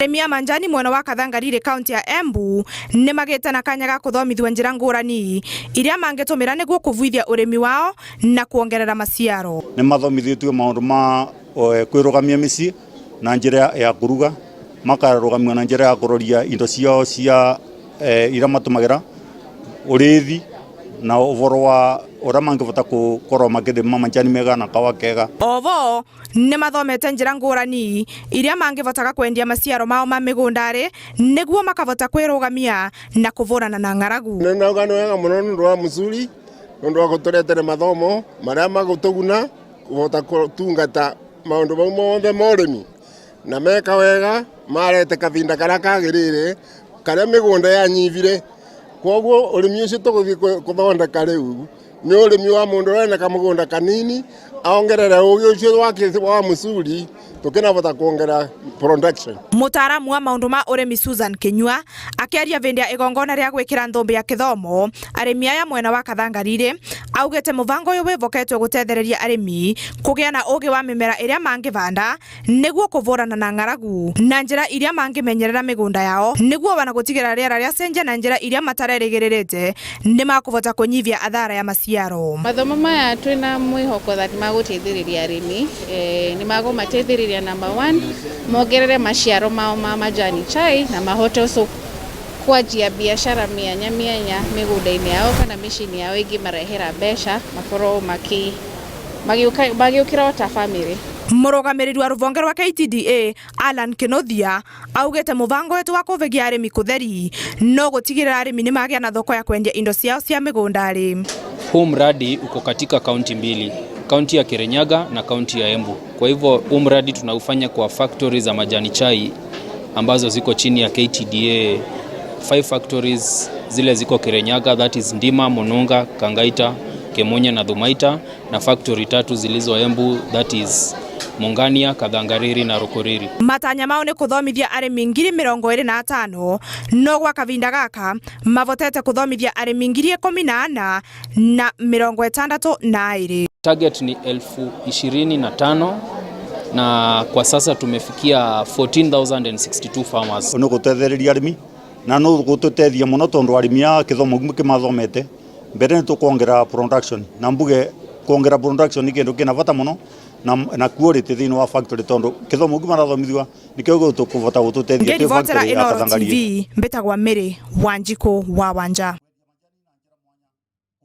arimi a manjani mwena wa Kathangarire kaunti ya Embu ni magite na kanya ga kuthomithwa njira ngurani iria mangitumira niguo kuvuithia urimi wao na kuongerera maciaro. Ni mathomithitwe maundu ma kwirugamia micii na njira ya kuruga, makarugamia na njira ya kuroria indo ciao cia ira matumagira urithi na uvoro wa ora mangivota gukorwo makithima manjani mega na kawa kega. Ovo ni mathomete njira ngurani iria mangivotaga kwendia maciaro mao ma migundari niguo makavota kwirugamia na kuvurana na ng'aragu. Nina ugano wega muno nundu wa musuri nundu wa guturetera mathomo maria magutuguna kuvota kutungata maundu mau mothe ma urimi na meka wega marete kavinda karia kagirire karia migunda yanyivire. Koguo urimi ucio tuguthii kuthondeka riu ni urimi wa mundu wena kamugunda kanini aongerera ugi ucio wake wa musuri tukinavota kuongera production. Mutaaramu wa maundu ma urimi Susan Kinyua akiaria vindia igongona ria gwikira nthumbi ya kithomo arimi aya mwena wa Kathangarire augite muvango uyu wivoketwe gutethereria arimi kugia na ugi wa mimera iria mangivanda niguo kuvurana na ng'aragu na njira iria mangimenyerera migunda yao niguo wana gutigira riera ria cenjia na njira iria matarerigirite ni makuvota kunyivia athara ya maciaro. Mathomo maya twina mwihoko that maguteithiriria arimi ni magumateithiriria number 1 mongerere maciaro mao ma majani chai na mahote uso kwanjia biashara mianya migunda-ini yao kana micini yao ingi marehera mbeca makorwo magiukira ta family. Murugamiriri wa ruvonge rwa KTDA Alan Kinothia augite muvango wetu wa kuvigia arimi kutheri no gutigirira arimi ni magia na thoko ya kwendia indo ciao cia migundari. Huu mradi uko katika kaunti mbili, kaunti ya Kirinyaga na kaunti ya Embu. Kwa hivyo huu mradi tunaufanya kwa factories za majani chai ambazo ziko chini ya KTDA. 5 factories zile ziko Kirinyaga, that is Ndima, Mununga, Kangaita, Kemunya na Dhumaita, na factory 3 zilizo Embu, that is Mungania, Kathangariri na Rukuriri. Matanya mao ni kuthomithia arimi 25,000 no gwa kavinda gaka mavotete kuthomithia arimi 14,000 na 62. Target ni 25,000 na kwa sasa tumefikia 14,062 farmers. Ono gutethereria arimi na no gututethia muno tondu arimi a kithomo kimathomete mbere ni tukuongera production na mbuge kuongera production ni kindu kina vata muno na quality thini wa factory tondu kithomo kimarathomithwa nikio tukuvota gututethia factory ya Kathangarire. Mbetagwa Mary Wanjiku wa Wanja.